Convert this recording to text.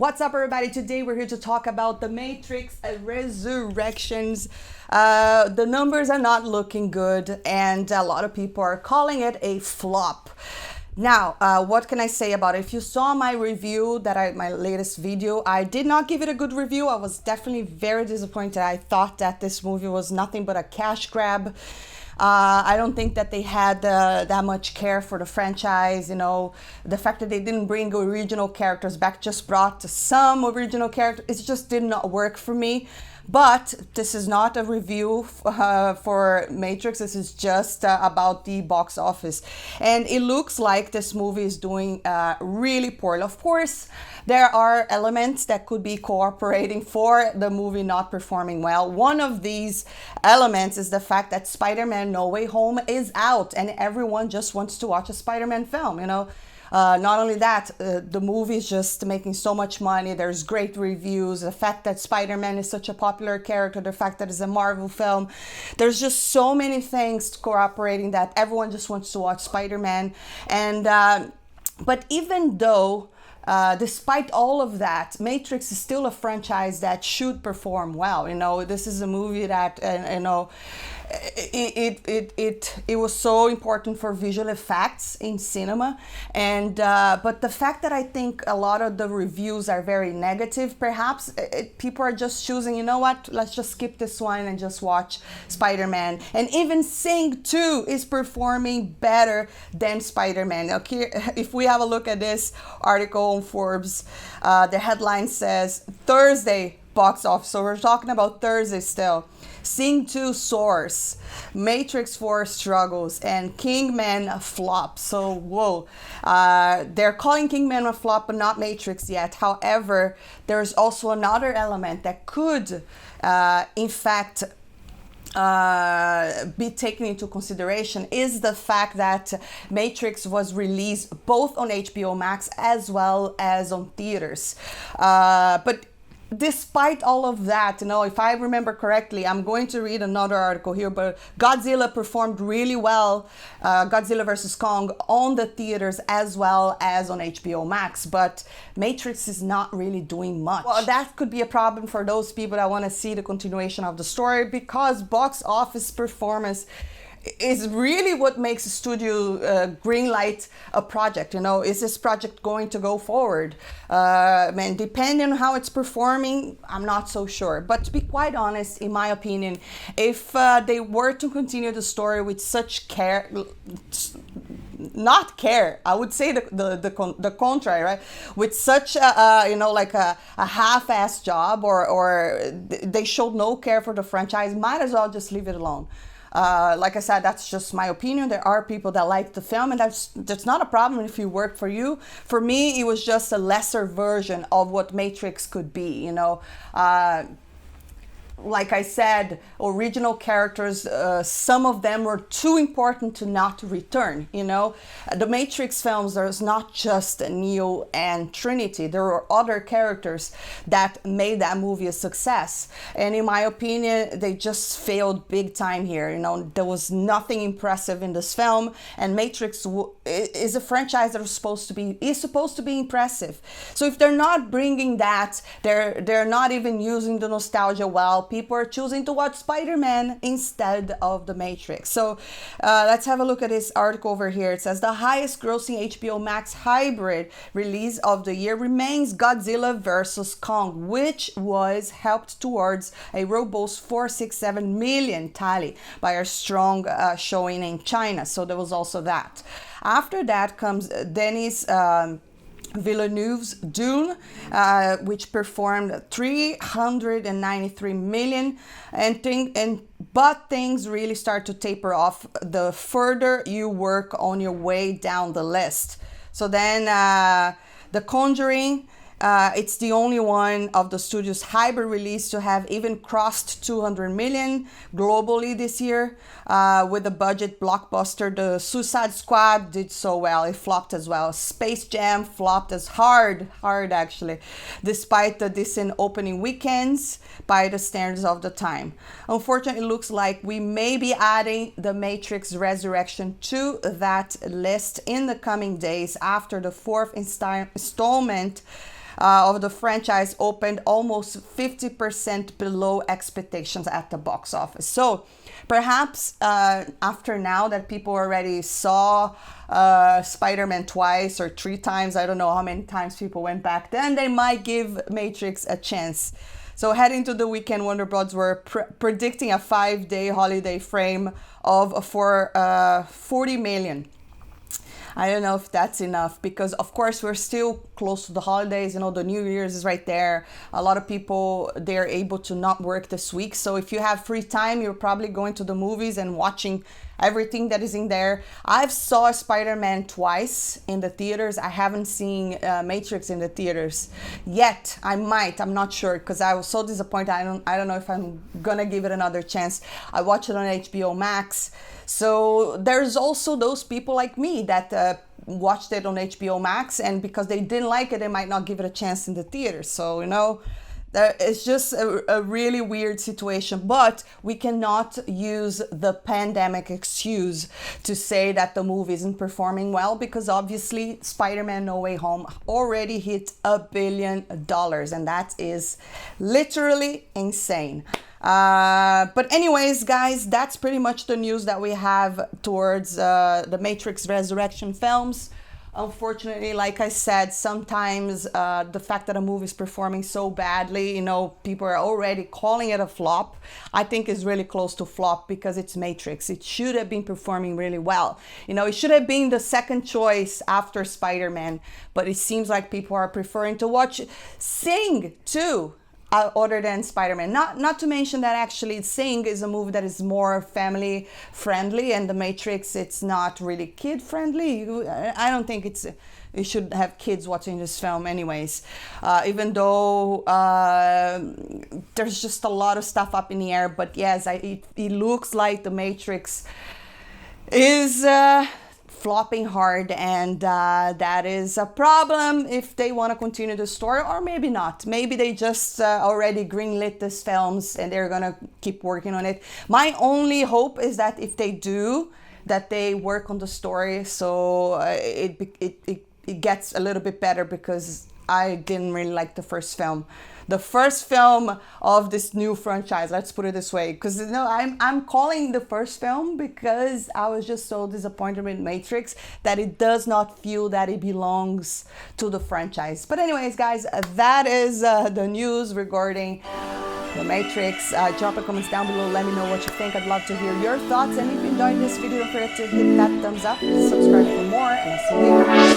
What's up, everybody? Today we're here to talk about The Matrix Resurrections. The numbers are not looking good, and a lot of people are calling it a flop. Now, what can I say about it? If you saw my review, my latest video, I did not give it a good review. I was definitely very disappointed. I thought that this movie was nothing but a cash grab. I don't think that they had that much care for the franchise. You know, the fact that they didn't bring original characters back, just brought some original characters. It just did not work for me. But this is not a review for Matrix. This is just about the box office. And it looks like this movie is doing really poorly. Of course, there are elements that could be cooperating for the movie not performing well. One of these elements is the fact that Spider-Man No Way Home is out and everyone just wants to watch a Spider-Man film, you know. Not only that, the movie is just making so much money. There's great reviews. The fact that Spider-Man is such a popular character, the fact that it's a Marvel film. There's just so many things cooperating that everyone just wants to watch Spider-Man. And but even though, despite all of that, Matrix is still a franchise that should perform well. You know, this is a movie that, you know, it was so important for visual effects in cinema, and but the fact that I think a lot of the reviews are very negative, perhaps people are just choosing, you know what, let's just skip this one and just watch Spider-Man. And even Sing 2 is performing better than Spider-Man. Okay, if we have a look at this article on Forbes, the headline says Thursday box office, so we're talking about Thursday still. Sing 2 soars, Matrix 4 struggles, and Kingman flop. So, whoa. They're calling Kingman a flop, but not Matrix yet. However, there's also another element that could, in fact, be taken into consideration, is the fact that Matrix was released both on HBO Max as well as on theaters. But despite all of that, you know, if I remember correctly, I'm going to read another article here, but Godzilla performed really well, Godzilla vs. Kong, on the theaters as well as on HBO Max, but Matrix is not really doing much. Well, that could be a problem for those people that want to see the continuation of the story, because box office performance is really what makes a studio greenlight a project. You know, is this project going to go forward? And depending on how it's performing, I'm not so sure. But to be quite honest, in my opinion, if they were to continue the story with such care, not care, I would say the contrary, right? With such you know, like a half-assed job, or they showed no care for the franchise, might as well just leave it alone. Like I said, that's just my opinion. There are people that like the film, and that's not a problem if it worked for you. For me, it was just a lesser version of what Matrix could be, you know. Like I said, original characters, some of them were too important to not return, you know. The Matrix films, there's not just Neo and Trinity. There were other characters that made that movie a success. And in my opinion, they just failed big time here. You know, there was nothing impressive in this film. And Matrix is a franchise that is supposed to be impressive. So if they're not bringing that, they're not even using the nostalgia well. People are choosing to watch Spider-Man instead of The Matrix. So let's have a look at this article over here. It says the highest grossing HBO Max hybrid release of the year remains Godzilla vs. Kong, which was helped towards a robust 467 million tally by a strong showing in China. So there was also that. After that comes Denis Villeneuve's Dune, which performed 393 million, but things really start to taper off the further you work on your way down the list. So then The Conjuring, it's the only one of the studio's hybrid release to have even crossed 200 million globally this year. With the budget blockbuster, the Suicide Squad did so well. It flopped as well. Space Jam flopped as hard actually, despite the decent opening weekends by the standards of the time. Unfortunately, it looks like we may be adding The Matrix Resurrection to that list in the coming days after the fourth installment of the franchise opened almost 50% below expectations at the box office. So perhaps after now that people already saw Spider-Man twice or 3 times, I don't know how many times people went back then, they might give Matrix a chance. So heading to the weekend, Warner Bros. Were predicting a 5-day holiday frame for 40 million. I don't know if that's enough because, of course, we're still close to the holidays. You know, the New Year's is right there. A lot of people, they're able to not work this week. So if you have free time, you're probably going to the movies and watching everything that is in there. I've saw Spider-Man twice in the theaters. I haven't seen Matrix in the theaters yet. I might. I'm not sure because I was so disappointed. I don't know if I'm gonna give it another chance. I watched it on HBO Max. So there's also those people like me that watched it on HBO Max, and because they didn't like it, they might not give it a chance in the theater. So, you know, it's just a really weird situation, but we cannot use the pandemic excuse to say that the movie isn't performing well, because obviously Spider-Man No Way Home already hit $1 billion, and that is literally insane. But anyways, guys, that's pretty much the news that we have towards the Matrix Resurrection films. Unfortunately, like I said, sometimes the fact that a movie is performing so badly, you know, people are already calling it a flop, I think is really close to flop because it's Matrix. It should have been performing really well. You know, it should have been the second choice after Spider-Man, but it seems like people are preferring to watch Sing too. Other than Spider-Man. Not to mention that actually Sing is a movie that is more family friendly, and The Matrix, it's not really kid friendly. I don't think you should have kids watching this film anyways, even though there's just a lot of stuff up in the air. But yes, it looks like The Matrix is flopping hard, and that is a problem if they want to continue the story, or maybe not. Maybe they just already greenlit these films and they're gonna keep working on it. My only hope is that if they do, that they work on the story so it gets a little bit better, because I didn't really like the first film. The first film of this new franchise, let's put it this way, because you know, I'm calling the first film because I was just so disappointed with Matrix that it does not feel that it belongs to the franchise. But anyways, guys, that is the news regarding The Matrix. Drop a comments down below, let me know what you think. I'd love to hear your thoughts, and if you enjoyed this video, don't forget to hit that thumbs up, subscribe for more, and I'll see you later.